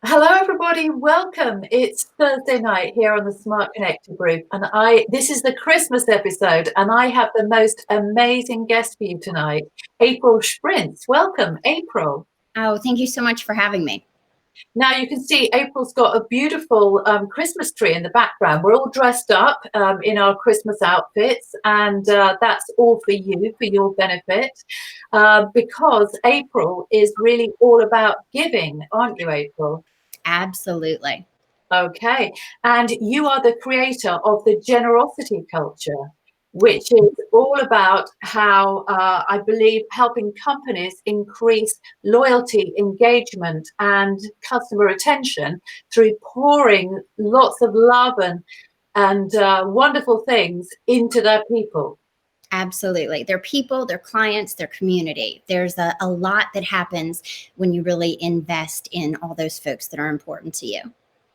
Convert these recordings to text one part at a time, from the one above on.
Hello, everybody. Welcome. It's Thursday night here on the Smart Connector group, and this is the Christmas episode, and I have the most amazing guest for you tonight, April Shprintz. Welcome, April. Oh, thank you so much for having me. Now you can see April's got a beautiful Christmas tree in the background. We're all dressed up in our Christmas outfits, and that's all for you, for your benefit, because April is really all about giving, aren't you, April? Absolutely. Okay, and you are the creator of the generosity culture, which is all about how I believe helping companies increase loyalty, engagement, and customer retention through pouring lots of love and wonderful things into their people. Absolutely. Their people, their clients, their community. There's a lot that happens when you really invest in all those folks that are important to you.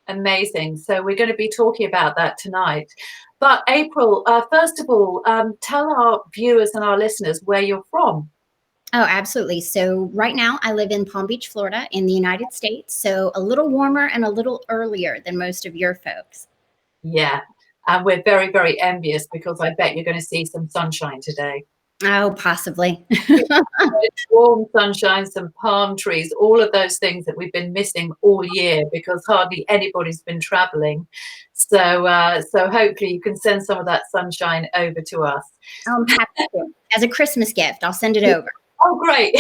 Amazing. So we're going to be talking about that tonight. But April, first of all, tell our viewers and our listeners where you're from. Oh, absolutely. So, right now, I live in Palm Beach, Florida, in the United States. So, a little warmer and a little earlier than most of your folks. Yeah, and we're very, very envious because I bet you're going to see some sunshine today. Oh, possibly. Warm sunshine, some palm trees, all of those things that we've been missing all year because hardly anybody's been traveling. So hopefully you can send some of that sunshine over to us. I'm happy to. As a Christmas gift, I'll send it over. Oh, great.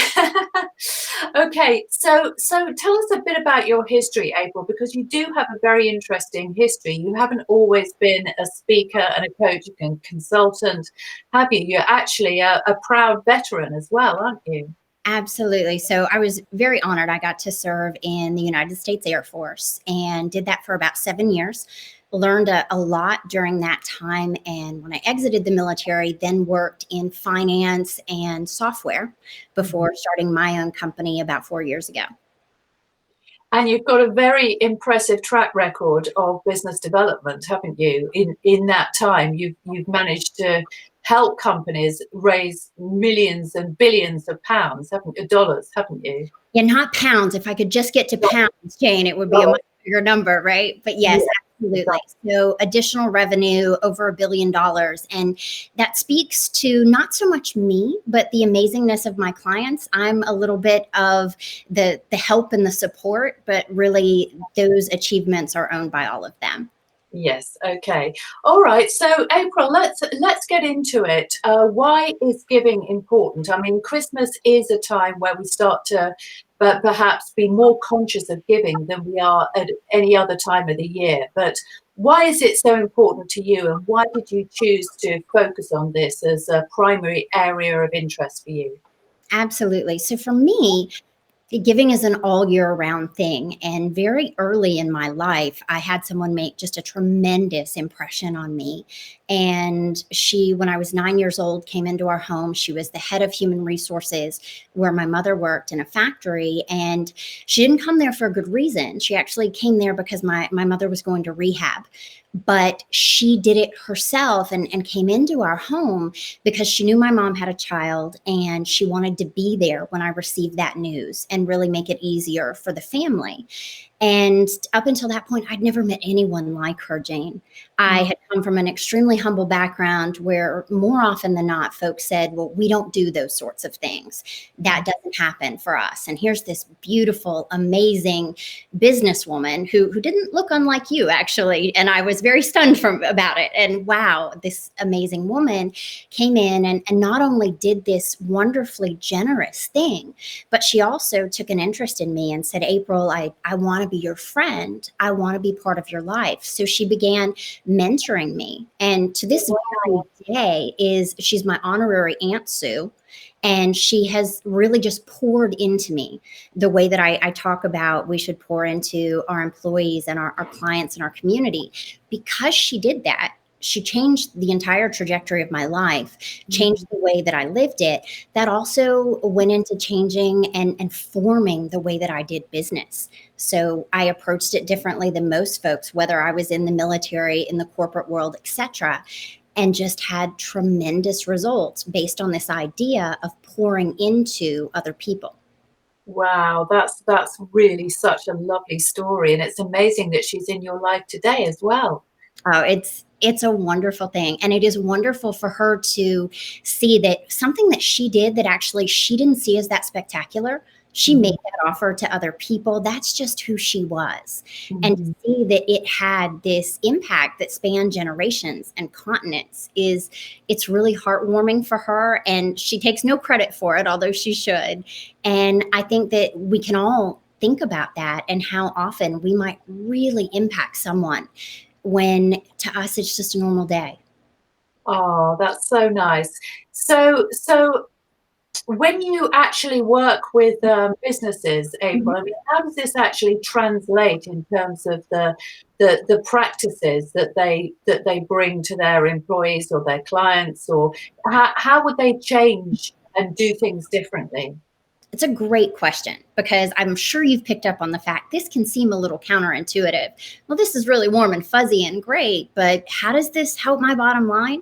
Okay, so tell us a bit about your history, April, because you do have a very interesting history. You haven't always been a speaker and a coach and consultant, have you? You're actually a proud veteran as well, aren't you? Absolutely. So I was very honored. I got to serve in the United States Air Force and did that for about 7 years. Learned a lot during that time. And when I exited the military, then worked in finance and software before starting my own company about 4 years ago. And you've got a very impressive track record of business development, haven't you? In that time, you've managed to help companies raise millions and billions of pounds, haven't you? Dollars, haven't you? Yeah, not pounds. If I could just get to pounds, Jane, it would be a much bigger number, right? But Yeah, yes, absolutely. So additional revenue over $1 billion. And that speaks to not so much me, but the amazingness of my clients. I'm a little bit of the help and the support, but really those achievements are owned by all of them. yes. Okay. All right. So, April, let's get into it. Why is giving important? I mean, Christmas is a time where we start to, but perhaps be more conscious of giving than we are at any other time of the year. But why is it so important to you, and why did you choose to focus on this as a primary area of interest for you? Absolutely. So for me, giving is an all year round thing. And very early in my life, I had someone make just a tremendous impression on me. And she, when I was 9 years old, came into our home. She was the head of human resources where my mother worked in a factory. And she didn't come there for a good reason. She actually came there because my mother was going to rehab. But she did it herself and came into our home because she knew my mom had a child and she wanted to be there when I received that news and really make it easier for the family. And up until that point, I'd never met anyone like her, Jane. I had come from an extremely humble background where more often than not, folks said, well, we don't do those sorts of things. That doesn't happen for us. And here's this beautiful, amazing businesswoman who didn't look unlike you, actually. And I was very stunned about it. And wow, this amazing woman came in and not only did this wonderfully generous thing, but she also took an interest in me and said, April, I want to be your friend. I want to be part of your life. So she began mentoring me. And to this very day she's my honorary Aunt Sue. And she has really just poured into me the way that I talk about we should pour into our employees and our clients and our community. Because she did that, she changed the entire trajectory of my life, changed the way that I lived it. That also went into changing and forming the way that I did business. So I approached it differently than most folks, whether I was in the military, in the corporate world, etc., and just had tremendous results based on this idea of pouring into other people. Wow, that's really such a lovely story, and it's amazing that she's in your life today as well. Oh, it's a wonderful thing. And it is wonderful for her to see that something that she did that actually she didn't see as that spectacular. She made Mhm, that offer to other people. That's just who she was. And to mhm. see that it had this impact that spanned generations and continents is it's really heartwarming for her. And she takes no credit for it, although she should. And I think that we can all think about that and how often we might really impact someone when to us it's just a normal day. Oh, that's so nice. So when you actually work with businesses, Mhm. April, I mean, how does this actually translate in terms of the practices that they bring to their employees or their clients, or how would they change and do things differently? It's a great question because I'm sure you've picked up on the fact this can seem a little counterintuitive. Well, this is really warm and fuzzy and great, but how does this help my bottom line?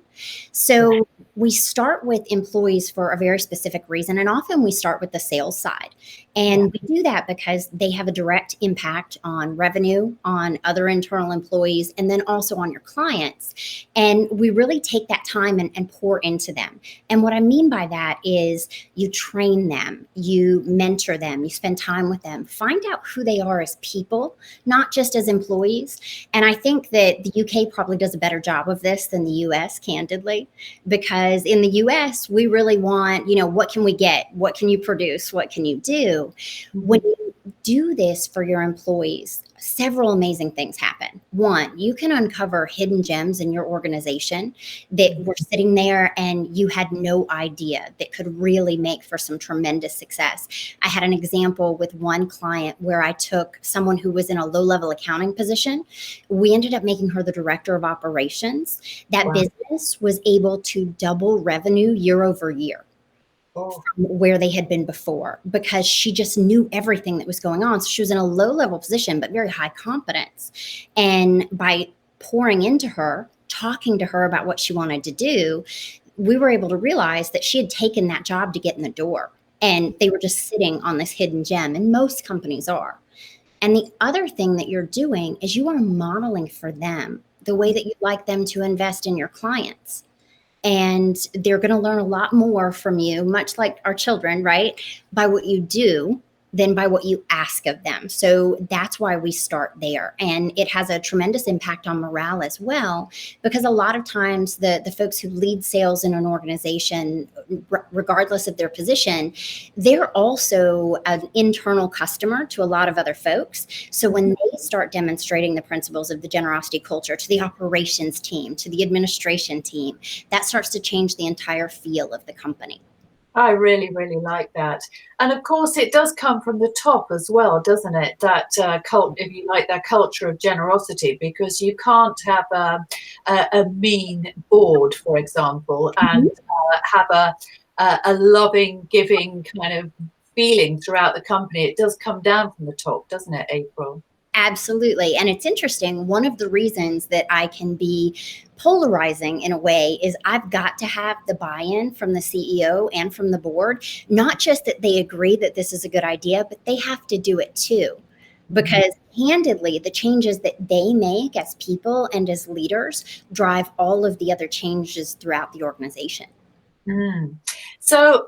So, we start with employees for a very specific reason, and often we start with the sales side. Yeah. And we do that because they have a direct impact on revenue, on other internal employees, and then also on your clients. And we really take that time and pour into them. And what I mean by that is you train them, you mentor them, you spend time with them, find out who they are as people, not just as employees. And I think that the UK probably does a better job of this than the US, candidly, because in the US, we really want, what can we get? What can you produce? What can you do? When Mhm. you do this for your employees, several amazing things happen. One, you can uncover hidden gems in your organization that were sitting there and you had no idea that could really make for some tremendous success. I had an example with one client where I took someone who was in a low level accounting position. We ended up making her the director of operations. That Wow. business was able to double revenue year over year Oh, where they had been before because she just knew everything that was going on. So she was in a low level position, but very high competence. And by pouring into her, talking to her about what she wanted to do, we were able to realize that she had taken that job to get in the door. And they were just sitting on this hidden gem, and most companies are. And the other thing that you're doing is you are modeling for them the way that you'd like them to invest in your clients, and they're going to learn a lot more from you, much like our children, right? By what you do than by what you ask of them. So that's why we start there. And it has a tremendous impact on morale as well, because a lot of times the folks who lead sales in an organization, regardless of their position, they're also an internal customer to a lot of other folks. So when they start demonstrating the principles of the generosity culture to the operations team, to the administration team, that starts to change the entire feel of the company. I really, really like that. And of course, it does come from the top as well, doesn't it? That cult, if you like, that culture of generosity, because you can't have a mean board, for example, and have a loving, giving kind of feeling throughout the company. It does come down from the top, doesn't it, April? Absolutely. And it's interesting. One of the reasons that I can be polarizing in a way is I've got to have the buy in from the CEO and from the board, not just that they agree that this is a good idea, but they have to do it too. Mhm. Because candidly, the changes that they make as people and as leaders drive all of the other changes throughout the organization. Mm. So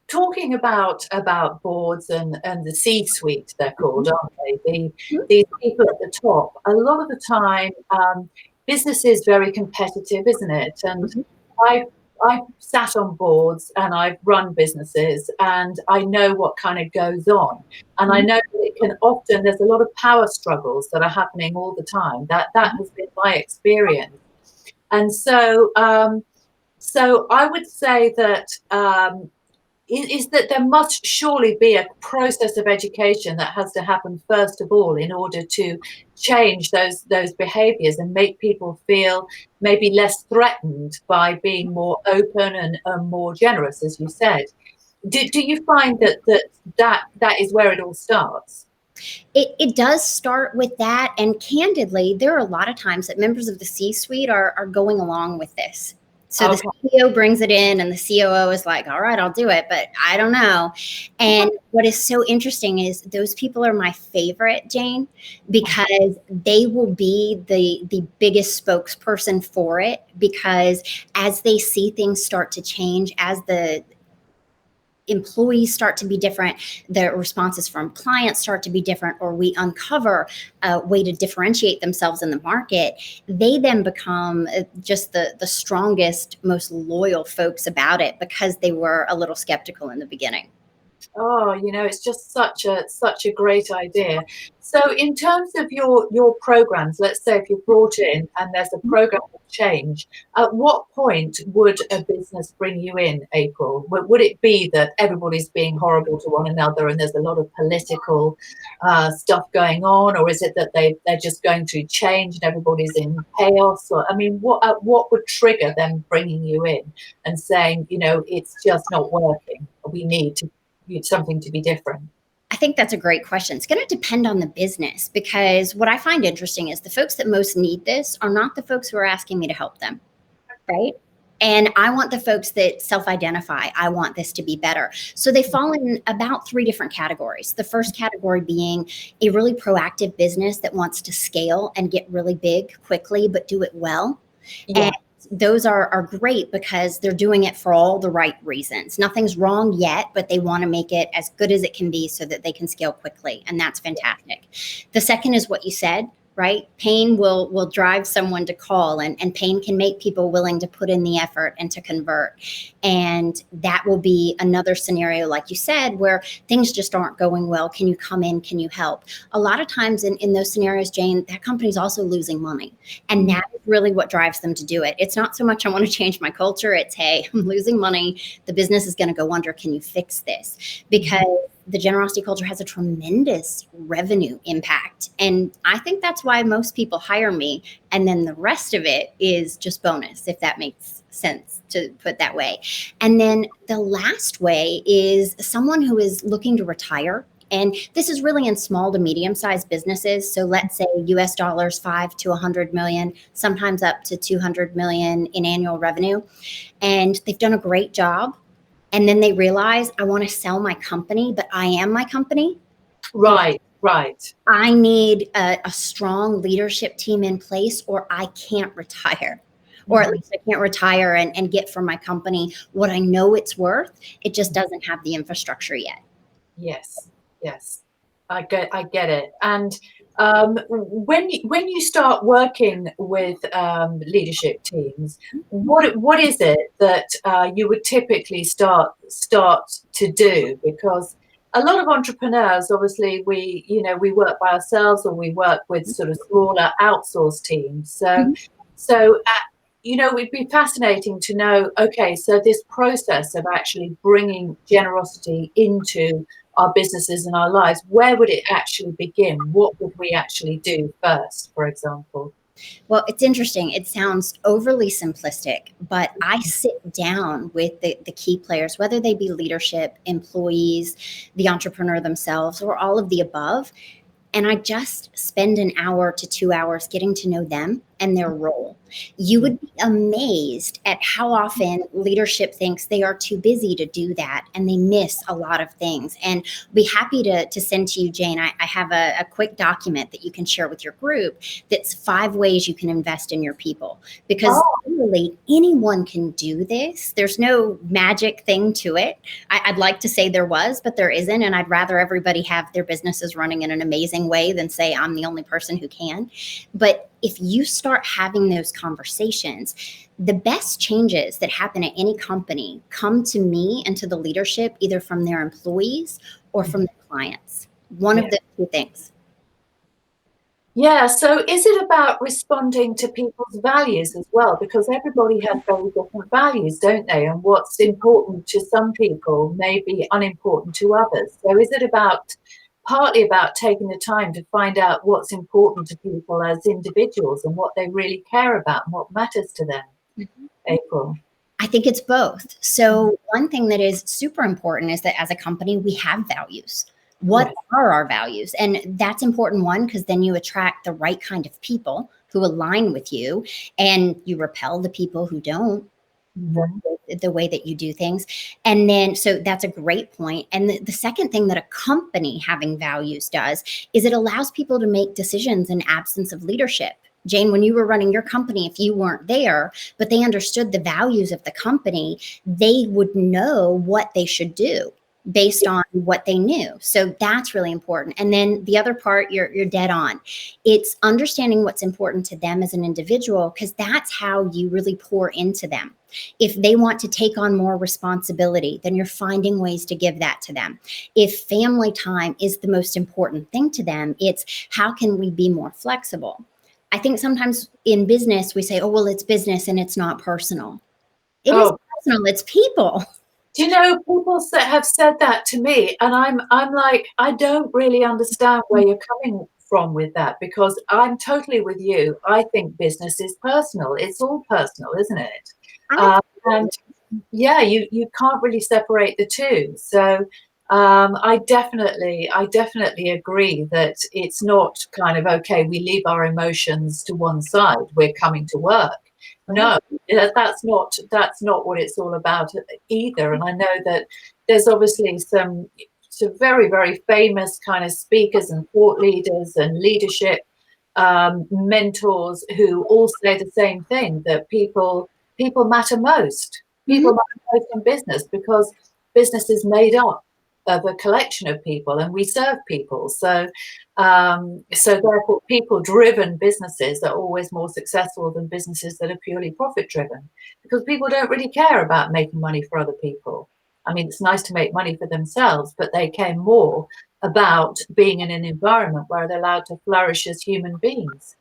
talking about boards and the C-suite, they're called, aren't they? These people at the top. A lot of the time, business is very competitive, isn't it? And Mhm. I've I've sat on boards and I've run businesses, and I know what kind of goes on. And I Mhm. know that it can often there's a lot of power struggles that are happening all the time. That Mhm. has been my experience. And so I would say that is that there must surely be a process of education that has to happen first of all in order to change those behaviours and make people feel maybe less threatened by being more open and more generous, as you said. Do you find that is where it all starts? It does start with that. And candidly, there are a lot of times that members of the C suite are going along with this. So the CEO brings it in and the COO is like, all right, I'll do it, but I don't know. And what is so interesting is those people are my favorite, Jane, because they will be the biggest spokesperson for it, because as they see things start to change, as the employees start to be different, the responses from clients start to be different, or we uncover a way to differentiate themselves in the market, they then become just the strongest, most loyal folks about it, because they were a little skeptical in the beginning. Oh, it's just such a great idea. So in terms of your programs, let's say if you're brought in and there's a program of change, at what point would a business bring you in, April? Would it be that everybody's being horrible to one another and there's a lot of political stuff going on, or is it that they're just going through change and everybody's in chaos? Or I mean, what would trigger them bringing you in and saying, it's just not working, we need something to be different? I think that's a great question. It's going to depend on the business, because what I find interesting is the folks that most need this are not the folks who are asking me to help them, right? And I want the folks that self-identify, I want this to be better. So they fall in about 3 different categories. The first category being a really proactive business that wants to scale and get really big quickly, but do it well. Yeah. And those are great because they're doing it for all the right reasons. Nothing's wrong yet, but they want to make it as good as it can be so that they can scale quickly. And that's fantastic. The second is what you said, right? Pain will drive someone to call, and pain can make people willing to put in the effort and to convert. And that will be another scenario, like you said, where things just aren't going well. Can you come in? Can you help? A lot of times in those scenarios, Jane, that company's also losing money. And that is really what drives them to do it. It's not so much, I want to change my culture. It's, hey, I'm losing money. The business is going to go under. Can you fix this? Because the generosity culture has a tremendous revenue impact. And I think that's why most people hire me. And then the rest of it is just bonus, if that makes sense to put that way. And then the last way is someone who is looking to retire. And this is really in small to medium sized businesses. So let's say US dollars 5 to 100 million, sometimes up to 200 million in annual revenue. And they've done a great job. And then they realize, I want to sell my company, but I am my company. Right. I need a strong leadership team in place, or I can't retire. Or at least I can't retire and get from my company what I know it's worth. It just doesn't have the infrastructure yet. Yes. I get it. And when you start working with leadership teams, what is it that you would typically start to do? Because a lot of entrepreneurs, obviously, we work by ourselves, or we work with sort of smaller outsourced teams. So it'd be fascinating to know, okay, so this process of actually bringing generosity into our businesses and our lives, where would it actually begin? What would we actually do first, for example? Well, it's interesting. It sounds overly simplistic, but I sit down with the key players, whether they be leadership, employees, the entrepreneur themselves, or all of the above. And I just spend an hour to 2 hours getting to know them and their role. You would be amazed at how often leadership thinks they are too busy to do that, and they miss a lot of things. And I'll be happy to send to you, Jane. I have a quick document that you can share with your group that's 5 ways you can invest in your people, because literally anyone can do this. There's no magic thing to it. I'd like to say there was, but there isn't. And I'd rather everybody have their businesses running in an amazing way than say I'm the only person who can. But if you start having those conversations, the best changes that happen at any company come to me and to the leadership, either from their employees or from their clients. One of the 2 things. Yeah, so is it about responding to people's values as well? Because everybody has very different values, don't they? And what's important to some people may be unimportant to others. So is it partly about taking the time to find out what's important to people as individuals and what they really care about and what matters to them, April? I think it's both. So one thing that is super important is that as a company, we have values. What are our values? And that's important, one, because then you attract the right kind of people who align with you, and you repel the people who don't. Mhm. the way that you do things. And then, so that's a great point. And the second thing that a company having values does is it allows people to make decisions in absence of leadership. Jane, when you were running your company, if you weren't there, but they understood the values of the company, they would know what they should do based on what they knew. So that's really important. And then the other part, you're dead on. It's understanding what's important to them as an individual, because that's how you really pour into them. If they want to take on more responsibility, then you're finding ways to give that to them. If family time is the most important thing to them, it's how can we be more flexible? I think sometimes in business, we say, oh, well, it's business and it's not personal. It is Oh, personal, it's people. do you know, people have said that to me, and I'm like, I don't really understand where you're coming from with that, because I'm totally with you. I think business is personal. It's all personal, isn't it? And yeah, you can't really separate the two. So I definitely agree that it's not kind of okay, we leave our emotions to one side, we're coming to work. Right. No, that's not what it's all about either. And I know that there's obviously some very, very famous kind of speakers and thought leaders and leadership mentors who all say the same thing, that people matter most. Mhm. People matter most in business, because business is made up of a collection of people, and we serve people. So therefore, people-driven businesses are always more successful than businesses that are purely profit-driven, because people don't really care about making money for other people. I mean, it's nice to make money for themselves, but they care more about being in an environment where they're allowed to flourish as human beings.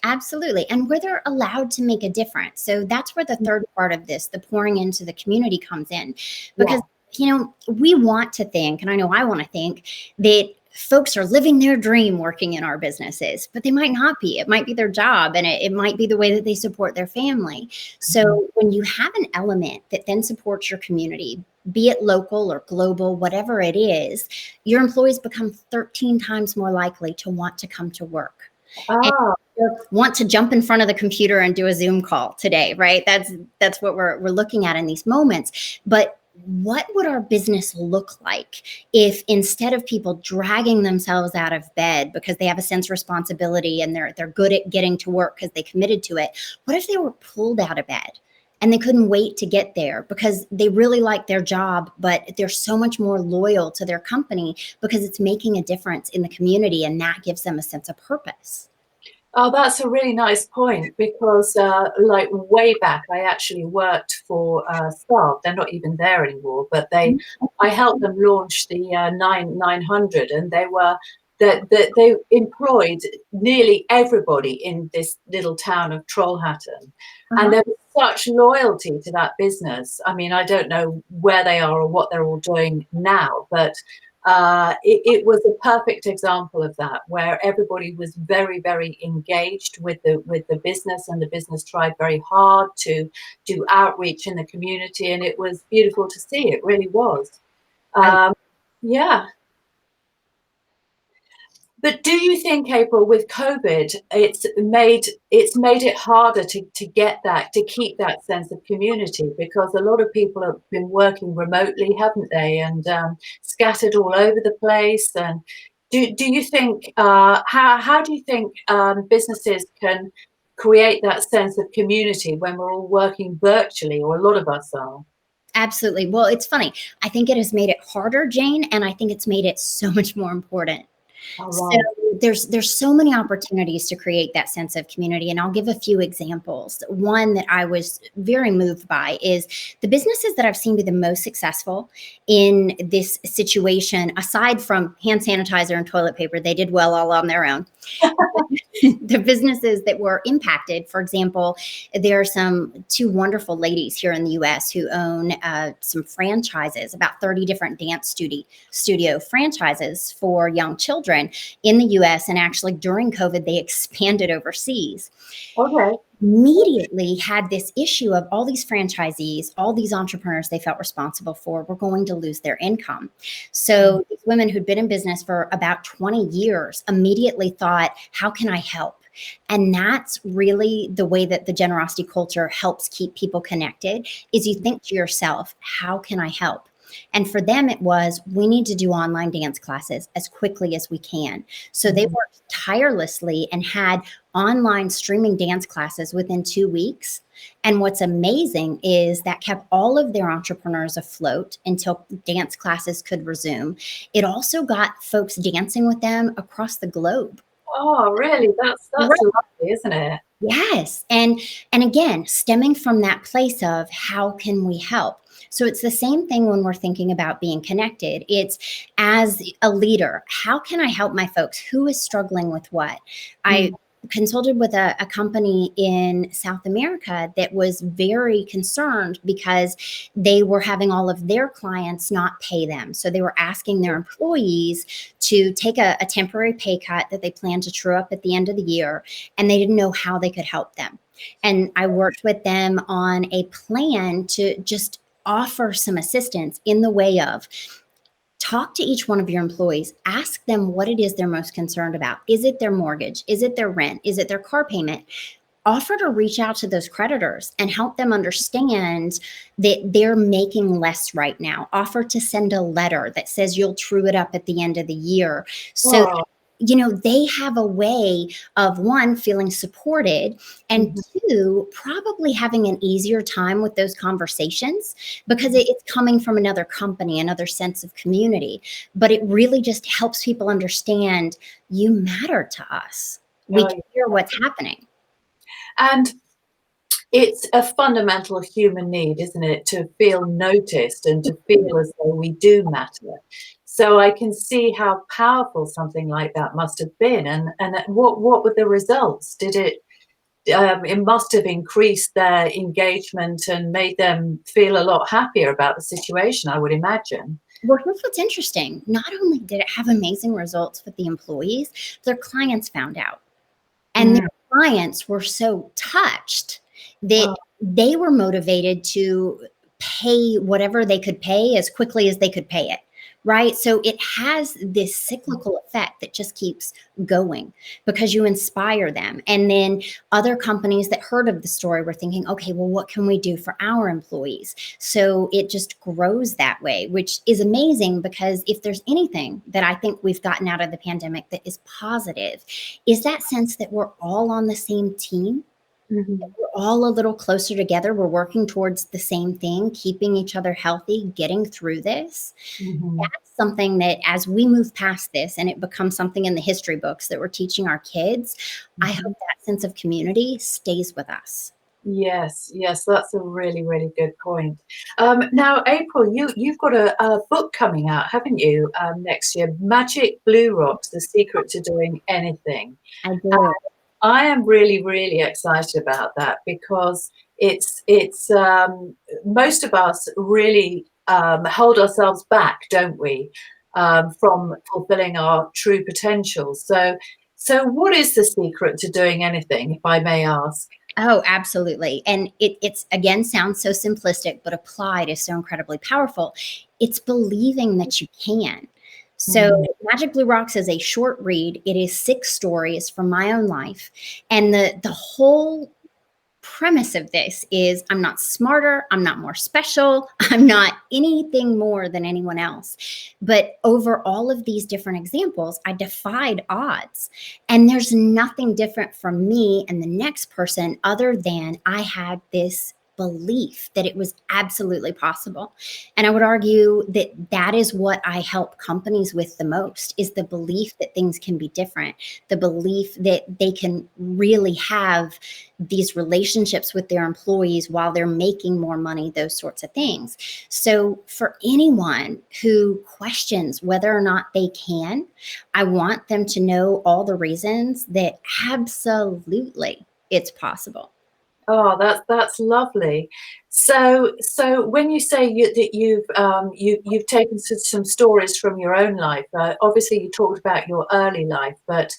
Absolutely. And where they're allowed to make a difference. So that's where the third part of this, the pouring into the community, comes in. Yeah. Because, we want to think, and I know I want to think, that folks are living their dream working in our businesses, but they might not be. It might be their job, and it might be the way that they support their family. Mhm. So when you have an element that then supports your community, be it local or global, whatever it is, your employees become 13 times more likely to want to come to work. Ah, Want to jump in front of the computer and do a Zoom call today, right? That's what we're looking at in these moments. But what would our business look like if, instead of people dragging themselves out of bed because they have a sense of responsibility and they're good at getting to work because they committed to it, what if they were pulled out of bed and they couldn't wait to get there because they really like their job, but they're so much more loyal to their company because it's making a difference in the community, and that gives them a sense of purpose. oh, that's a really nice point, because, like way back, I actually worked for Saab. They're not even there anymore, but I helped them launch the 900, and they employed nearly everybody in this little town of Trollhättan, and Uh-huh. there was such loyalty to that business. I mean, I don't know where they are or what they're all doing now, but it was a perfect example of that, where everybody was very, very engaged with the business, and the business tried very hard to do outreach in the community, and it was beautiful to see. It really was. I Um, yeah. But do you think, April, with COVID, it's made it harder to get that, to keep that sense of community, because a lot of people have been working remotely, haven't they, and scattered all over the place. And do you think how do you think businesses can create that sense of community when we're all working virtually, or a lot of us are? Absolutely. Well, it's funny. I think it has made it harder, Jane, and I think it's made it so much more important. All So right. there's so many opportunities to create that sense of community, and I'll give a few examples. One that I was very moved by is the businesses that I've seen be the most successful in this situation, aside from hand sanitizer and toilet paper, they did well all on their own. The businesses that were impacted, for example, there are two wonderful ladies here in the US who own some franchises, about 30 different dance studio franchises for young children in the US. And actually, during COVID, they expanded overseas. Okay. Immediately had this issue of all these franchisees, all these entrepreneurs they felt responsible for were going to lose their income. Mm. So these women who'd been in business for about 20 years immediately thought, how can I help? And that's really the way that the generosity culture helps keep people connected, is you think to yourself, how can I help? And for them, it was, we need to do online dance classes as quickly as we can. So they Mhm. worked tirelessly and had online streaming dance classes within 2 weeks. And what's amazing is that kept all of their entrepreneurs afloat until dance classes could resume. It also got folks dancing with them across the globe. Oh, really? That's lovely, isn't it? Yes. And again, stemming from that place of how can we help? So it's the same thing when we're thinking about being connected. It's, as a leader, how can I help my folks? Who is struggling with what? I Mm. consulted with a company in South America that was very concerned because they were having all of their clients not pay them. So they were asking their employees to take a temporary pay cut that they planned to true up at the end of the year, and they didn't know how they could help them. And I worked with them on a plan to just offer some assistance in the way of, talk to each one of your employees, ask them what it is they're most concerned about. Is it their mortgage? Is it their rent? Is it their car payment? Offer to reach out to those creditors and help them understand that they're making less right now. Offer to send a letter that says you'll true it up at the end of the year, so Oh. they have a way of, one, feeling supported, and Mhm. two, probably having an easier time with those conversations because it's coming from another company, another sense of community. But it really just helps people understand, you matter to us. We Oh, can hear yeah. what's happening. And it's a fundamental human need, isn't it, to feel noticed and to feel as though we do matter. So I can see how powerful something like that must have been. And what were the results? Did it? It must have increased their engagement and made them feel a lot happier about the situation, I would imagine. Well, here's what's interesting. Not only did it have amazing results with the employees, their clients found out. And Mm. their clients were so touched that Oh, they were motivated to pay whatever they could pay as quickly as they could pay it. Right. So it has this cyclical effect that just keeps going because you inspire them. And then other companies that heard of the story were thinking, okay, well, what can we do for our employees? So it just grows that way, which is amazing, because if there's anything that I think we've gotten out of the pandemic that is positive, is that sense that we're all on the same team. mhm, We're all a little closer together. We're working towards the same thing, keeping each other healthy, getting through this. mhm, That's something that, as we move past this and it becomes something in the history books that we're teaching our kids, I mhm. hope that sense of community stays with us. Yes, yes, that's a really, really good point. Now, April, you've got a book coming out, haven't you, next year? Magic Blue Rocks: The Secret to Doing Anything. I do. I am really, really excited about that because it's most of us really hold ourselves back, don't we, from fulfilling our true potential. So what is the secret to doing anything, if I may ask? Oh, absolutely. And it's, again, sounds so simplistic, but applied is so incredibly powerful. It's believing that you can. So, Mm, Magic Blue Rocks is a short read. It is 6 stories from my own life. And the whole premise of this is, I'm not smarter, I'm not more special, I'm not anything more than anyone else. But over all of these different examples, I defied odds. And there's nothing different from me and the next person other than I had this belief that it was absolutely possible. And I would argue that that is what I help companies with the most, is the belief that things can be different, the belief that they can really have these relationships with their employees while they're making more money, those sorts of things. So, for anyone who questions whether or not they can, I want them to know all the reasons that absolutely it's possible. oh, that's lovely. So when you say that you've taken some stories from your own life, obviously you talked about your early life, but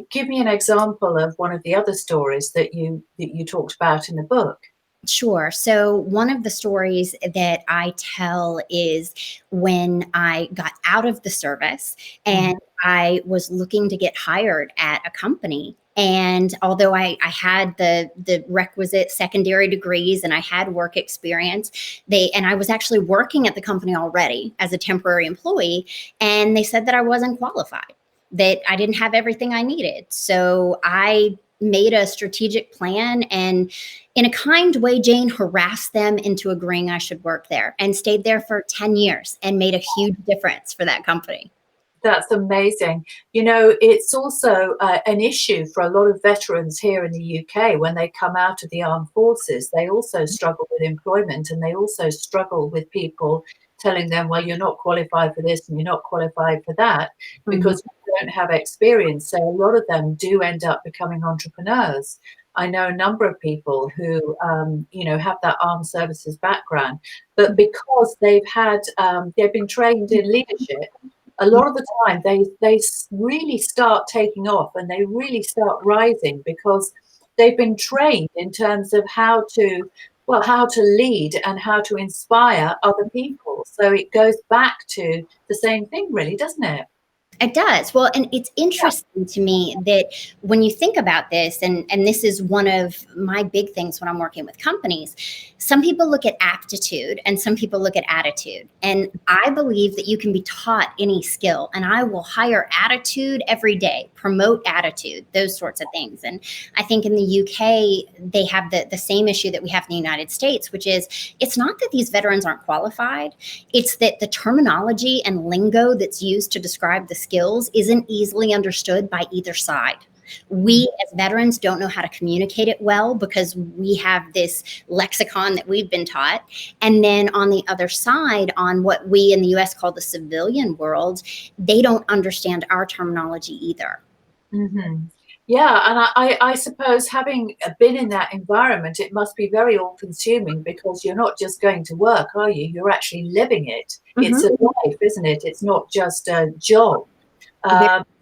give me an example of one of the other stories that you talked about in the book. Sure. So, one of the stories that I tell is when I got out of the service and Mhm, I was looking to get hired at a company. And although I had the requisite secondary degrees and I had work experience, and I was actually working at the company already as a temporary employee, and they said that I wasn't qualified, that I didn't have everything I needed. So I made a strategic plan and, in a kind way, Jane, harassed them into agreeing I should work there, and stayed there for 10 years and made a huge difference for that company. That's amazing. You know, it's also an issue for a lot of veterans here in the UK. When they come out of the armed forces, they also struggle with employment, and they also struggle with people telling them, well, you're not qualified for this and you're not qualified for that, because you don't have experience. So a lot of them do end up becoming entrepreneurs. I know a number of people who, you know, have that armed services background, but because they've been trained in leadership, a lot of the time they really start taking off and they really start rising because they've been trained in terms of how to lead and how to inspire other people. So it goes back to the same thing, really, doesn't it? It does. Well, and it's interesting to me that when you think about this, and this is one of my big things when I'm working with companies, some people look at aptitude and some people look at attitude. And I believe that you can be taught any skill, and I will hire attitude every day, promote attitude, those sorts of things. And I think in the UK, they have the same issue that we have in the United States, which is it's not that these veterans aren't qualified. It's that the terminology and lingo that's used to describe the skills isn't easily understood by either side. We as veterans don't know how to communicate it well because we have this lexicon that we've been taught. And then on the other side, on what we in the US call the civilian world, they don't understand our terminology either. Mm-hmm. Yeah, and I suppose having been in that environment, it must be very all-consuming because you're not just going to work, are you? You're actually living it. It's a life, isn't it? It's not just a job.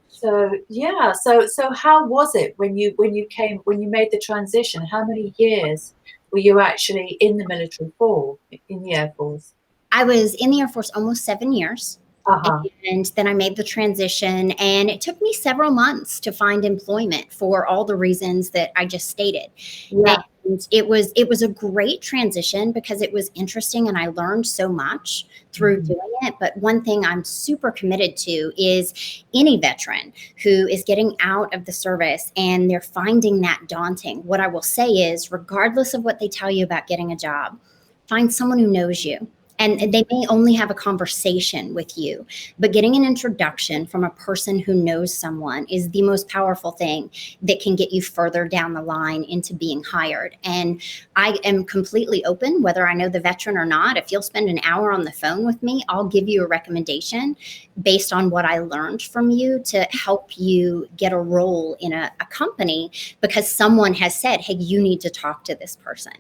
So yeah, so how was it when you made the transition? How many years were you actually in the military for, in the Air Force? I was in the Air Force almost 7 years. Uh-huh. And then I made the transition, and it took me several months to find employment for all the reasons that I just stated. Yeah. And it was a great transition because it was interesting and I learned so much through doing it. But one thing I'm super committed to is any veteran who is getting out of the service and they're finding that daunting. What I will say is, regardless of what they tell you about getting a job, find someone who knows you. And they may only have a conversation with you, but getting an introduction from a person who knows someone is the most powerful thing that can get you further down the line into being hired. And I am completely open, whether I know the veteran or not. If you'll spend an hour on the phone with me, I'll give you a recommendation based on what I learned from you to help you get a role in a company because someone has said, hey, you need to talk to this person.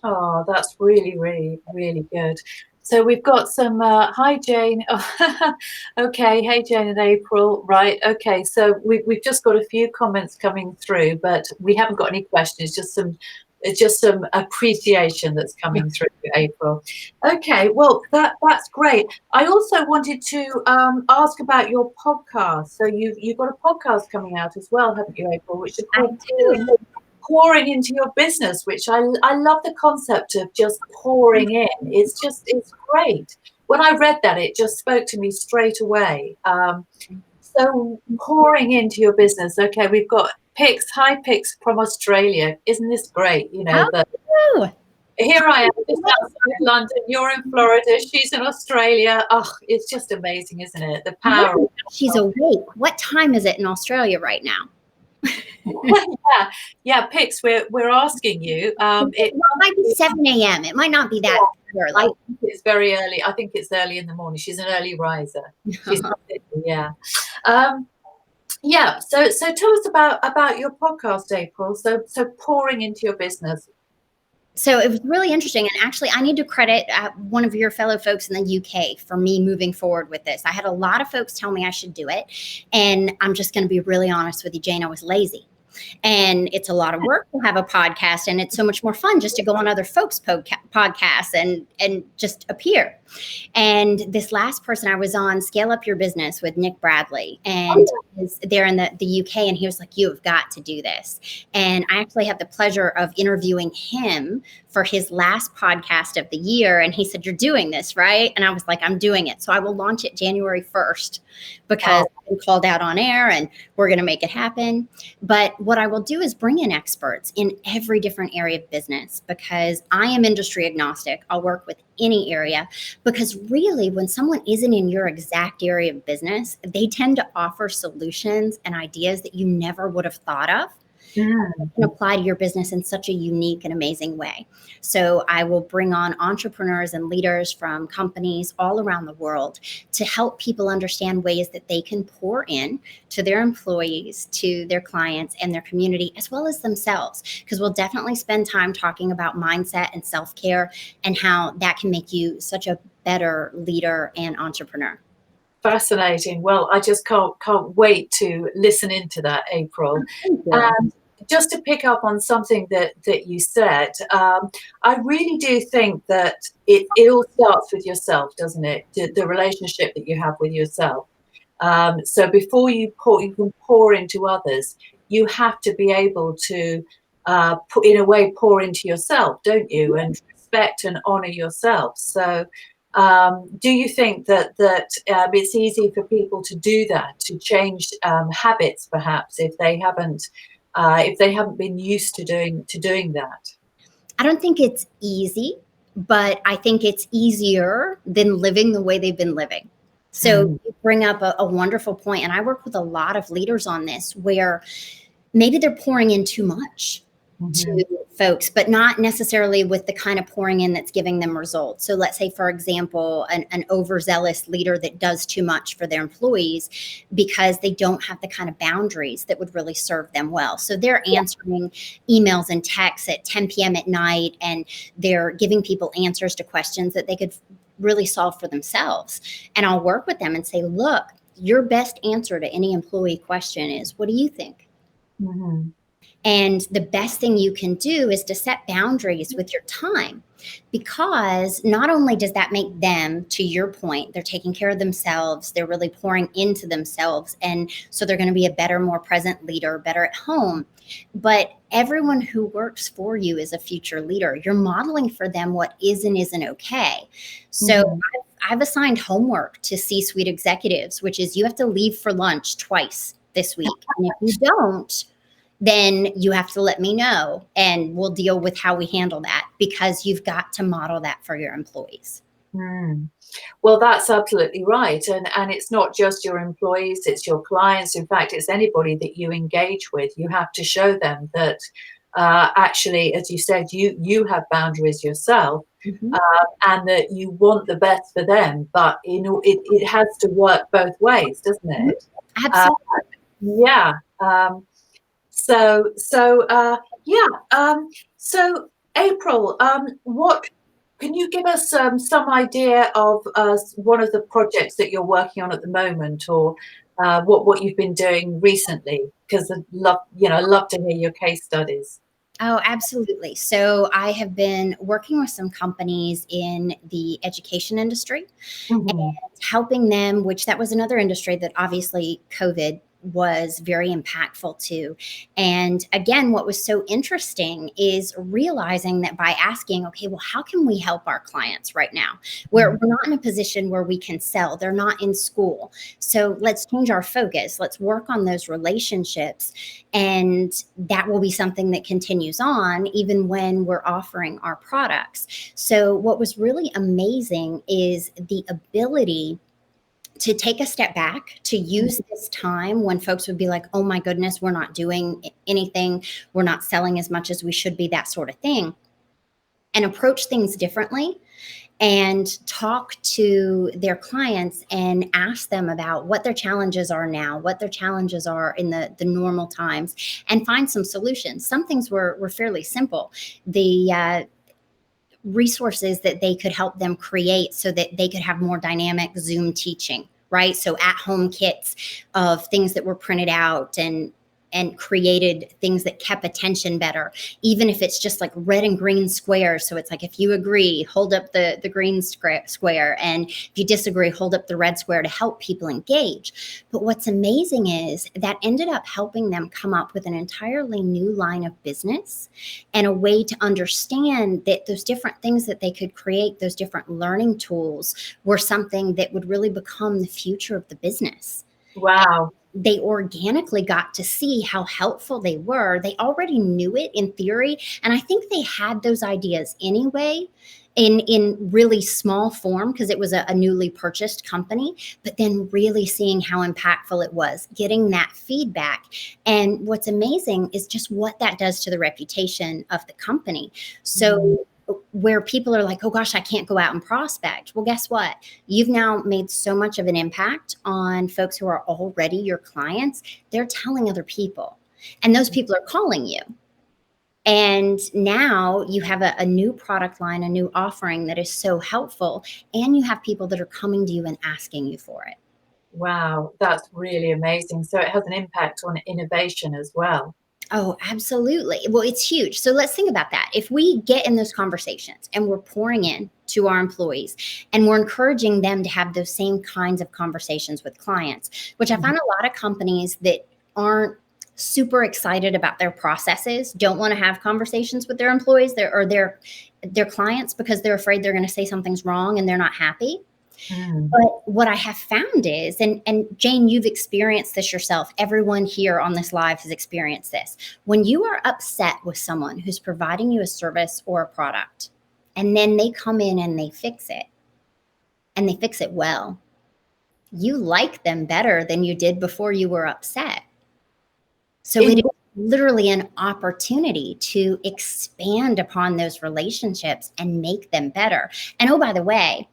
Oh, that's really, really, really good. So we've got some, hi Jane. Oh, okay, hey Jane and April. Right, okay, so we've just got a few comments coming through, but we haven't got any questions, just some appreciation that's coming through, April. Okay, well, that's great. I also wanted to ask about your podcast. So you've got a podcast coming out as well, haven't you, April, which is called Pouring into Your Business, which I love the concept of just pouring in. It's great. When I read that, it just spoke to me straight away. So pouring into your business. Okay, we've got Pix, hi Pix from Australia. Isn't this great? You know, here I am just outside London. You're in Florida. She's in Australia. Oh, it's just amazing, isn't it? The power. She's awake. What time is it in Australia right now? Yeah, Pix, we're asking you. It might be 7 a.m. It might not be that early. I think it's very early. I think it's early in the morning. She's an early riser. She's yeah. Yeah. So tell us about your podcast, April. So pouring into your business. So it was really interesting. And actually, I need to credit one of your fellow folks in the UK for me moving forward with this. I had a lot of folks tell me I should do it. And I'm just going to be really honest with you, Jane, I was lazy. And it's a lot of work to have a podcast, and it's so much more fun just to go on other folks' podcasts and just appear. And this last person I was on, Scale Up Your Business with Nick Bradley, and they're in the UK, and he was like, you have got to do this. And I actually had the pleasure of interviewing him for his last podcast of the year. And he said, you're doing this, right? And I was like, I'm doing it. So I will launch it January 1st because I've been called out on air and we're going to make it happen. But what I will do is bring in experts in every different area of business, because I am industry agnostic. I'll work with any area, because really when someone isn't in your exact area of business, they tend to offer solutions and ideas that you never would have thought of. And apply to your business in such a unique and amazing way. So I will bring on entrepreneurs and leaders from companies all around the world to help people understand ways that they can pour in to their employees, to their clients and their community, as well as themselves. Because we'll definitely spend time talking about mindset and self-care and how that can make you such a better leader and entrepreneur. Fascinating. Well, I just can't wait to listen into that, April. And just to pick up on something that you said, I really do think that it all starts with yourself, doesn't it? The relationship that you have with yourself. So before you can pour into others, you have to be able to, in a way, pour into yourself, don't you? And respect and honor yourself. So do you think that it's easy for people to do that, to change habits, perhaps, if they haven't been used to doing that? I don't think it's easy, but I think it's easier than living the way they've been living. So you bring up a wonderful point, and I work with a lot of leaders on this, where maybe they're pouring in too much to folks, but not necessarily with the kind of pouring in that's giving them results. So let's say, for example, an overzealous leader that does too much for their employees because they don't have the kind of boundaries that would really serve them well. So they're answering emails and texts at 10 p.m. at night, and they're giving people answers to questions that they could really solve for themselves. And I'll work with them and say, look, your best answer to any employee question is, what do you think? And the best thing you can do is to set boundaries with your time, because not only does that make them, to your point, they're taking care of themselves, they're really pouring into themselves. And so they're going to be a better, more present leader, better at home. But everyone who works for you is a future leader. You're modeling for them what is and isn't okay. So I've assigned homework to C-suite executives, which is you have to leave for lunch twice this week. And if you don't, then you have to let me know, and we'll deal with how we handle that, because you've got to model that for your employees. Well, that's absolutely right. And it's not just your employees, it's your clients. In fact, it's anybody that you engage with. You have to show them that actually, as you said, you have boundaries yourself, and that you want the best for them. But it has to work both ways, doesn't it? Absolutely. So April, what can you give us some idea of one of the projects that you're working on at the moment, or what you've been doing recently? Because I'd love to hear your case studies. Oh, absolutely. So I have been working with some companies in the education industry and helping them, which that was another industry that obviously COVID was very impactful to. And again, what was so interesting is realizing that by asking, okay, well, how can we help our clients right now? We're not in a position where we can sell. They're not in school. So let's change our focus. Let's work on those relationships. And that will be something that continues on even when we're offering our products. So what was really amazing is the ability to take a step back, to use this time when folks would be like, oh my goodness, we're not doing anything, we're not selling as much as we should be, that sort of thing, and approach things differently and talk to their clients and ask them about what their challenges are now, what their challenges are in the normal times, and find some solutions. Some things were fairly simple. The resources that they could help them create so that they could have more dynamic Zoom teaching, right? So at-home kits of things that were printed out and and created things that kept attention better, even if it's just like red and green squares. So it's like, if you agree, hold up the green square, and if you disagree, hold up the red square, to help people engage. But what's amazing is that ended up helping them come up with an entirely new line of business and a way to understand that those different things that they could create, those different learning tools, were something that would really become the future of the business. Wow. They organically got to see how helpful they were. They already knew it in theory, and I think they had those ideas anyway in really small form, because it was a newly purchased company, but then really seeing how impactful it was, getting that feedback. And what's amazing is just what that does to the reputation of the company. So where people are like, oh gosh, I can't go out and prospect. Well, guess what? You've now made so much of an impact on folks who are already your clients. They're telling other people, and those people are calling you. And now you have a new product line, a new offering that is so helpful, and you have people that are coming to you and asking you for it. Wow, that's really amazing. So it has an impact on innovation as well. Oh, absolutely. Well, it's huge. So let's think about that. If we get in those conversations and we're pouring in to our employees and we're encouraging them to have those same kinds of conversations with clients, which I find a lot of companies that aren't super excited about their processes don't want to have conversations with their employees, their clients, because they're afraid they're going to say something's wrong and they're not happy. Mm. But what I have found is, and Jane, you've experienced this yourself. Everyone here on this live has experienced this. When you are upset with someone who's providing you a service or a product, and then they come in and they fix it, and they fix it well, you like them better than you did before you were upset. So it is literally an opportunity to expand upon those relationships and make them better. And oh, by the way,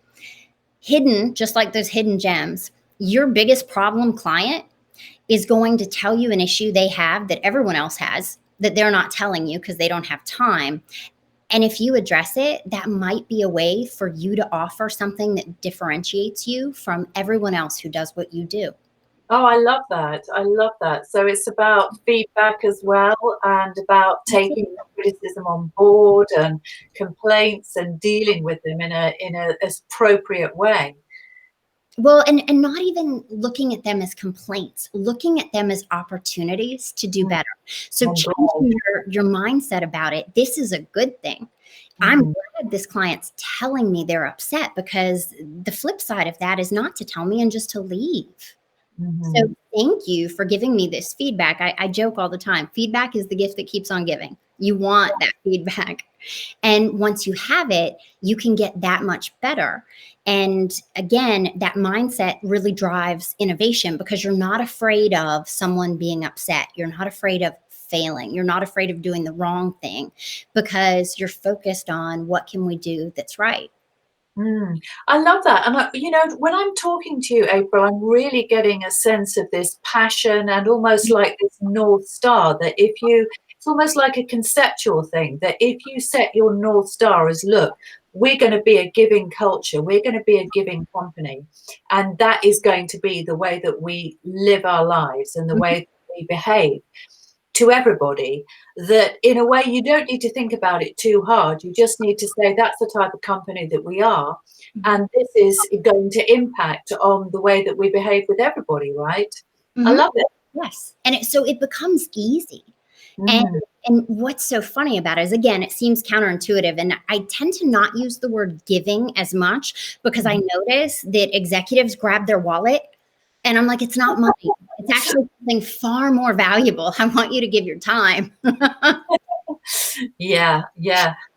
hidden, just like those hidden gems, your biggest problem client is going to tell you an issue they have that everyone else has that they're not telling you because they don't have time. And if you address it, that might be a way for you to offer something that differentiates you from everyone else who does what you do. Oh, I love that. I love that. So it's about feedback as well, and about taking the criticism on board and complaints and dealing with them in a appropriate way. Well, and not even looking at them as complaints, looking at them as opportunities to do better. So changing your mindset about it. This is a good thing. I'm glad this client's telling me they're upset, because the flip side of that is not to tell me and just to leave. So thank you for giving me this feedback. I joke all the time. Feedback is the gift that keeps on giving. You want that feedback. And once you have it, you can get that much better. And again, that mindset really drives innovation, because you're not afraid of someone being upset. You're not afraid of failing. You're not afraid of doing the wrong thing, because you're focused on what can we do that's right. I love that. And, when I'm talking to you, April, I'm really getting a sense of this passion and almost like this North Star, that it's almost like a conceptual thing, that if you set your North Star as, look, we're going to be a giving culture, we're going to be a giving company, and that is going to be the way that we live our lives and the way that we behave to everybody, that in a way you don't need to think about it too hard. You just need to say, that's the type of company that we are, and this is going to impact on the way that we behave with everybody, right? I love it. Yes. And so it becomes easy. And what's so funny about it is, again, it seems counterintuitive. And I tend to not use the word giving as much, because I notice that executives grab their wallet and I'm like, it's not money. It's actually something far more valuable. I want you to give your time. Yeah.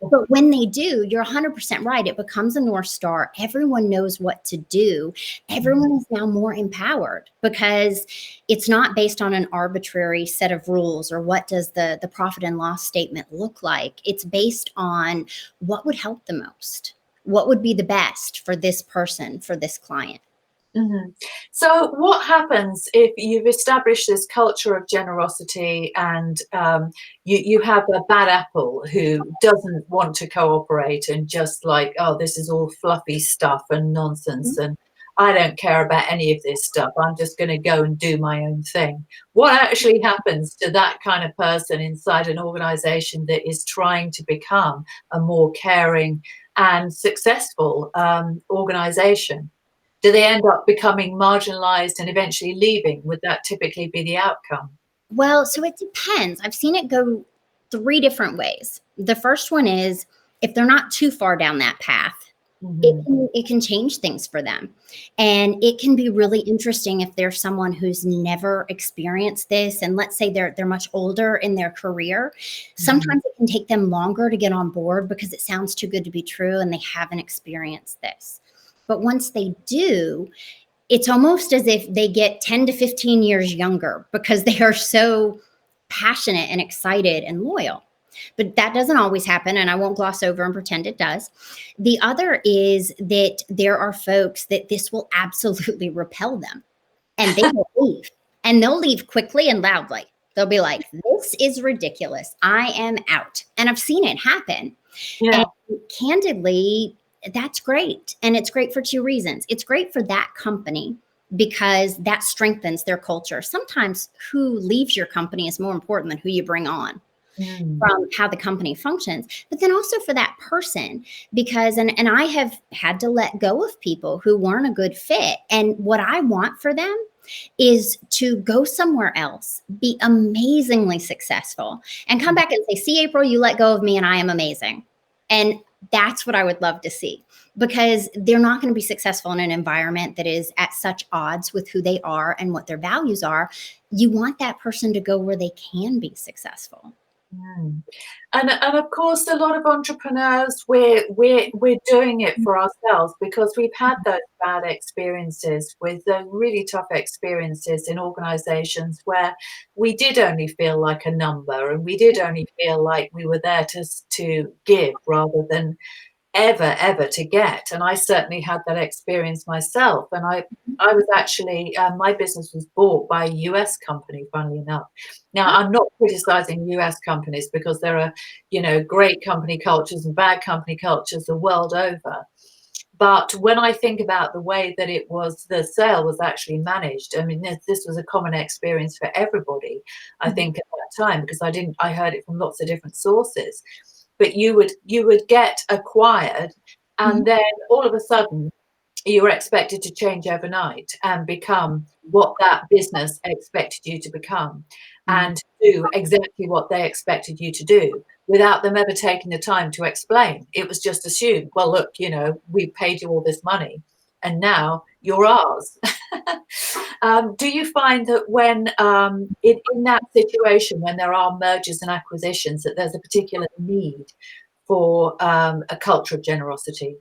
But when they do, you're 100% right. It becomes a North Star. Everyone knows what to do. Everyone is now more empowered, because it's not based on an arbitrary set of rules or what does the profit and loss statement look like. It's based on what would help the most, what would be the best for this person, for this client. So what happens if you've established this culture of generosity and you have a bad apple who doesn't want to cooperate and just like, oh, this is all fluffy stuff and nonsense, and I don't care about any of this stuff. I'm just going to go and do my own thing. What actually happens to that kind of person inside an organization that is trying to become a more caring and successful organization? Do they end up becoming marginalized and eventually leaving? Would that typically be the outcome? Well, so it depends. I've seen it go three different ways. The first one is if they're not too far down that path, it can change things for them. And it can be really interesting if there's someone who's never experienced this. And let's say they're much older in their career. Sometimes it can take them longer to get on board because it sounds too good to be true and they haven't experienced this. But once they do, it's almost as if they get 10 to 15 years younger because they are so passionate and excited and loyal. But that doesn't always happen, and I won't gloss over and pretend it does. The other is that there are folks that this will absolutely repel them, and they will leave. And they'll leave quickly and loudly. They'll be like, this is ridiculous. I am out. And I've seen it happen. Yeah. And candidly, that's great. And it's great for two reasons. It's great for that company because that strengthens their culture. Sometimes who leaves your company is more important than who you bring on. From how the company functions, but then also for that person, because, and I have had to let go of people who weren't a good fit. And what I want for them is to go somewhere else, be amazingly successful, and come back and say, see, April, you let go of me and I am amazing. And that's what I would love to see, because they're not going to be successful in an environment that is at such odds with who they are and what their values are. You want that person to go where they can be successful. And of course, a lot of entrepreneurs, we're doing it for ourselves because we've had those bad experiences with the really tough experiences in organizations where we did only feel like a number and we did only feel like we were there to give rather than ever to get. And I certainly had that experience myself. And I was actually, my business was bought by a US company, funnily enough. Now, I'm not criticizing US companies because there are, great company cultures and bad company cultures the world over. But when I think about the way that the sale was actually managed, I mean, this was a common experience for everybody, I think, at that time, because I heard it from lots of different sources. But you would get acquired, and then all of a sudden you were expected to change overnight and become what that business expected you to become and do exactly what they expected you to do without them ever taking the time to explain. It was just assumed, well, look, we paid you all this money and now you're ours. Do you find that when in that situation, when there are mergers and acquisitions, that there's a particular need for a culture of generosity?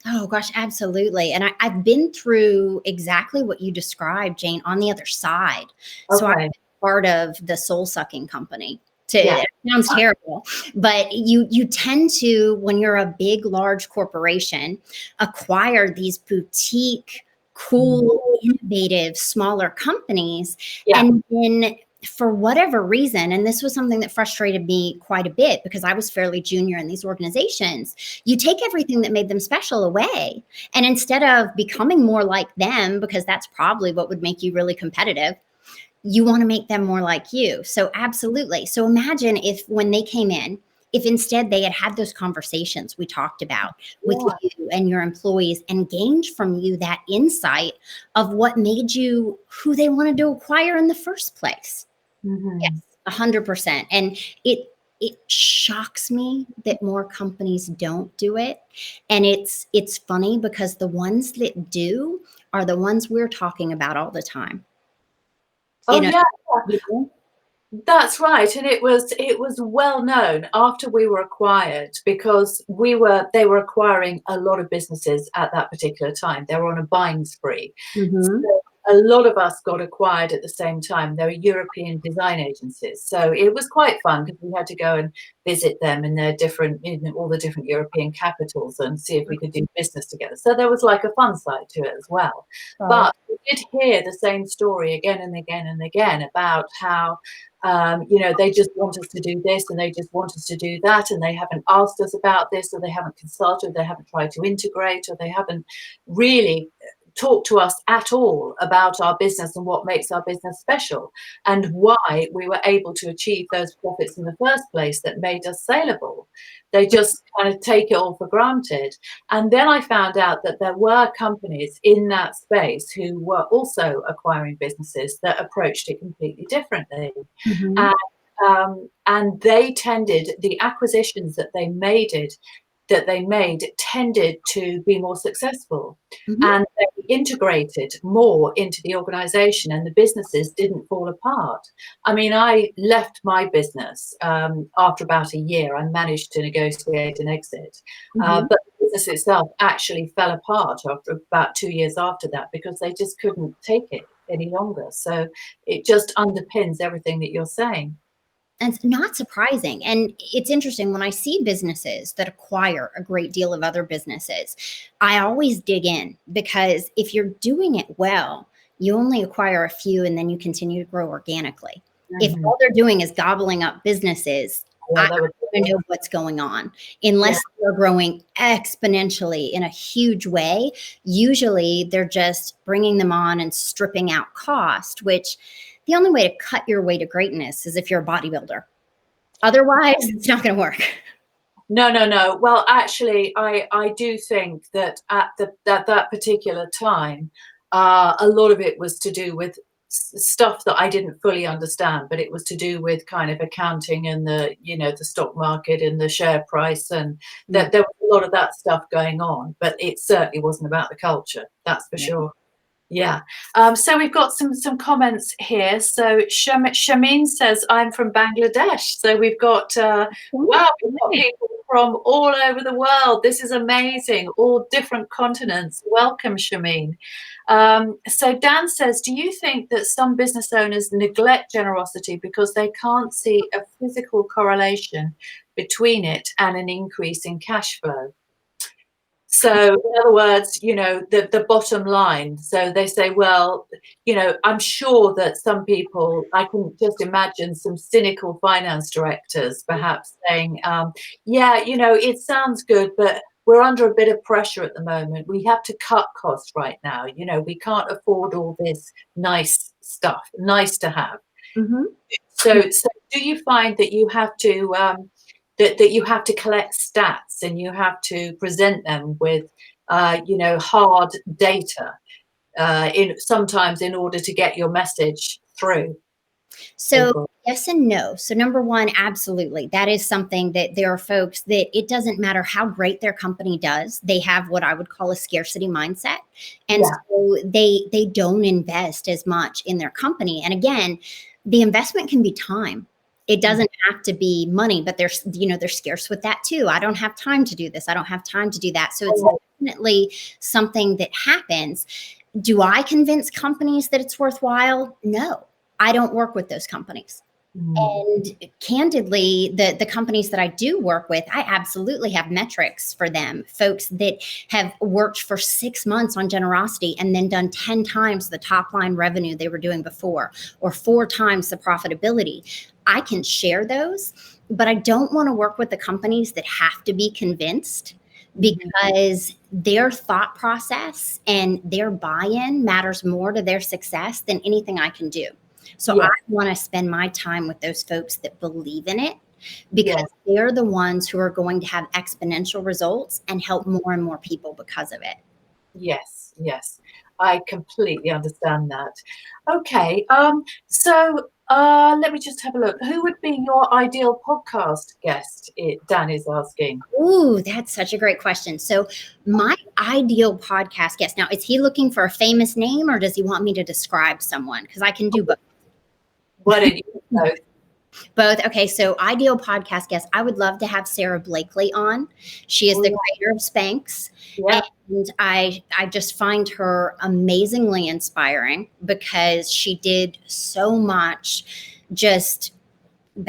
Oh gosh, absolutely. And I've been through exactly what you described, Jane, on the other side. So Okay. I'm part of the soul sucking company. Yeah. It sounds terrible, but you tend to, when you're a big, large corporation, acquire these boutique, cool, innovative, smaller companies. Yeah. And then for whatever reason, and this was something that frustrated me quite a bit because I was fairly junior in these organizations, you take everything that made them special away. And instead of becoming more like them, because that's probably what would make you really competitive, you want to make them more like you. So absolutely. So imagine if when they came in, if instead they had those conversations we talked about with you and your employees and gained from you that insight of what made you who they wanted to acquire in the first place. Yes, 100%. And it shocks me that more companies don't do it. And it's funny because the ones that do are the ones we're talking about all the time. Oh, You yeah. know? That's right, and it was well known after we were acquired because they were acquiring a lot of businesses at that particular time. They were on a buying spree. So a lot of us got acquired at the same time. They were European design agencies, so it was quite fun because we had to go and visit them in their different, all the different European capitals and see if we could do business together. So there was like a fun side to it as well. But we did hear the same story again and again and again about how they just want us to do this and they just want us to do that, and they haven't asked us about this, or they haven't consulted, they haven't tried to integrate, or they haven't really talk to us at all about our business and what makes our business special and why we were able to achieve those profits in the first place that made us saleable. They just kind of take it all for granted. And then I found out that there were companies in that space who were also acquiring businesses that approached it completely differently. Mhm. And they tended, the acquisitions that they made tended to be more successful, Mhm. and they integrated more into the organization, and the businesses didn't fall apart. I mean, I left my business after about a year. I managed to negotiate an exit, Mhm. but the business itself actually fell apart after about 2 years after that because they just couldn't take it any longer. So it just underpins everything that you're saying. And it's not surprising. And it's interesting when I see businesses that acquire a great deal of other businesses, I always dig in because if you're doing it well, you only acquire a few and then you continue to grow organically. If Mhm. all they're doing is gobbling up businesses, Yeah, I that would don't be, know what's going on yeah. unless they're growing exponentially in a huge way. Usually they're just bringing them on and stripping out cost, which the only way to cut your way to greatness is if you're a bodybuilder. Otherwise, it's not going to work. No, no, no. Well, actually, I do think that at that particular time, a lot of it was to do with stuff that I didn't fully understand, but it was to do with kind of accounting and the stock market and the share price, and Mm, that there was a lot of that stuff going on. But it certainly wasn't about the culture. That's for yeah. sure. Yeah. So we've got some comments here. So Shamin says, "I'm from Bangladesh." So we've got wow, we've got people from all over the world. This is amazing. All different continents. Welcome, Shamin. So Dan says, "Do you think that some business owners neglect generosity because they can't see a physical correlation between it and an increase in cash flow?" So in other words, the bottom line. So they say, well, I'm sure that some people, I can just imagine some cynical finance directors perhaps saying, yeah, it sounds good, but we're under a bit of pressure at the moment. We have to cut costs right now. We can't afford all this nice stuff, nice to have. Mhm. So do you find that you have to that you have to collect stats and you have to present them with hard data in sometimes in order to get your message through, So, April? yes and no. So, number one, absolutely. That is something that there are folks that it doesn't matter how great their company does, they have what I would call a scarcity mindset. And Yeah. so they don't invest as much in their company. And again, the investment can be time. It Mhm. doesn't have to be money, but they're scarce with that too. I don't have time to do this. I don't have time to do that. So it's Oh, definitely something that happens. Do I convince companies that it's worthwhile? No, I don't work with those companies. mm, And candidly, the companies that I do work with, I absolutely have metrics for them. Folks that have worked for 6 months on generosity and then done 10 times the top line revenue they were doing before, or 4 times the profitability. I can share those, but I don't want to work with the companies that have to be convinced mhm. because their thought process and their buy-in matters more to their success than anything I can do. So I Yeah, want to spend my time with those folks that believe in it because yeah. they're the ones who are going to have exponential results and help more and more people because of it. Yes, yes. I completely understand that. Okay, so let me just have a look. Who would be your ideal podcast guest? Dan is asking. Ooh, that's such a great question. So, my ideal podcast guest now, is he looking for a famous name or does he want me to describe someone? Because I can do both. Why don't you both? Both. Okay. So, ideal podcast guest, I would love to have Sarah Blakely on. She is the Oh, creator of Spanx. yeah, And I just find her amazingly inspiring because she did so much just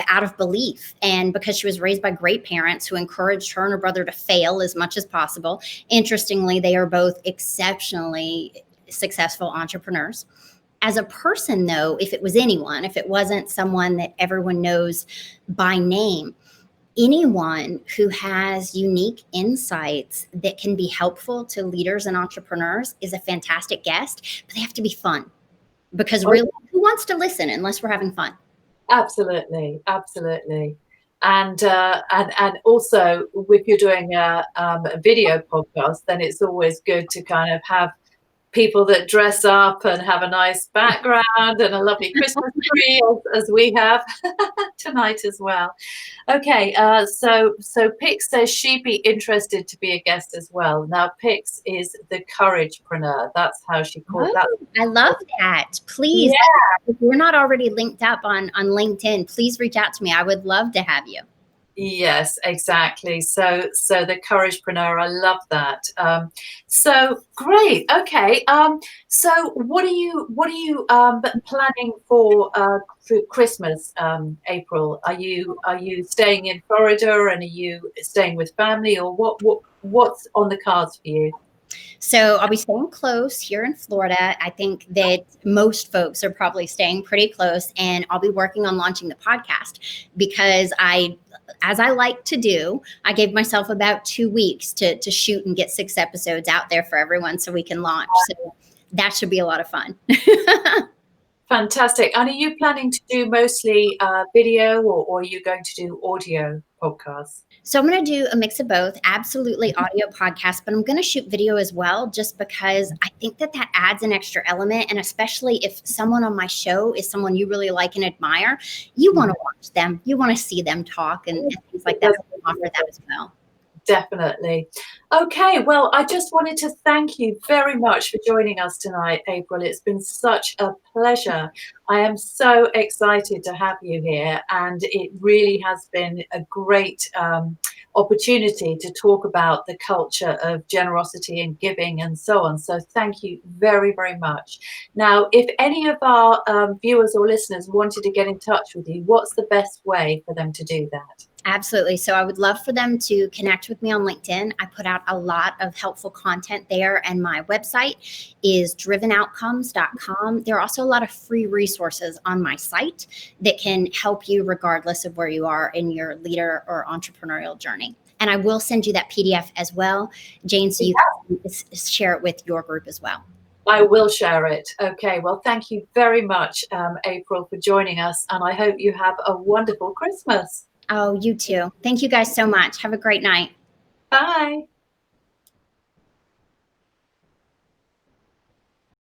out of belief and because she was raised by great parents who encouraged her and her brother to fail as much as possible. Interestingly, they are both exceptionally successful entrepreneurs. As a person, though, if it was anyone, if it wasn't someone that everyone knows by name, anyone who has unique insights that can be helpful to leaders and entrepreneurs is a fantastic guest, but they have to be fun, because really, who wants to listen unless we're having fun? Absolutely, absolutely. And also, if you're doing a video podcast, then it's always good to kind of have people that dress up and have a nice background and a lovely Christmas tree, as we have tonight as well. Okay, so Pix says she'd be interested to be a guest as well. Now, Pix is the couragepreneur. That's how she called that. I love that. Please, if we're not already linked up on LinkedIn, please reach out to me. I would love to have you. Yes, exactly. So the couragepreneur, I love that. So great. Okay. So what are you planning for Christmas, April? Are you staying in Florida, and are you staying with family, or what's on the cards for you? So I'll be staying close here in Florida. I think that most folks are probably staying pretty close, and I'll be working on launching the podcast because as I like to do, I gave myself about 2 weeks to shoot and get 6 episodes out there for everyone so we can launch. So that should be a lot of fun. Fantastic. And are you planning to do mostly video, or are you going to do audio podcasts? So I'm going to do a mix of both, absolutely audio podcast, but I'm going to shoot video as well, just because I think that adds an extra element. And especially if someone on my show is someone you really like and admire, you want to watch them, you want to see them talk and things like that. So I'll offer that as well. Definitely. Okay, well, I just wanted to thank you very much for joining us tonight, April. It's been such a pleasure. I am so excited to have you here, and it really has been a great opportunity to talk about the culture of generosity and giving and so on. So thank you very, very much. Now, if any of our viewers or listeners wanted to get in touch with you, what's the best way for them to do that? Absolutely. So I would love for them to connect with me on LinkedIn. I put out a lot of helpful content there, and my website is drivenoutcomes.com. There are also a lot of free resources on my site that can help you regardless of where you are in your leader or entrepreneurial journey. And I will send you that PDF as well, Jane, so you can share it with your group as well. I will share it. Okay, well, thank you very much, April, for joining us, and I hope you have a wonderful Christmas. Oh, you too. Thank you guys so much. Have a great night. Bye.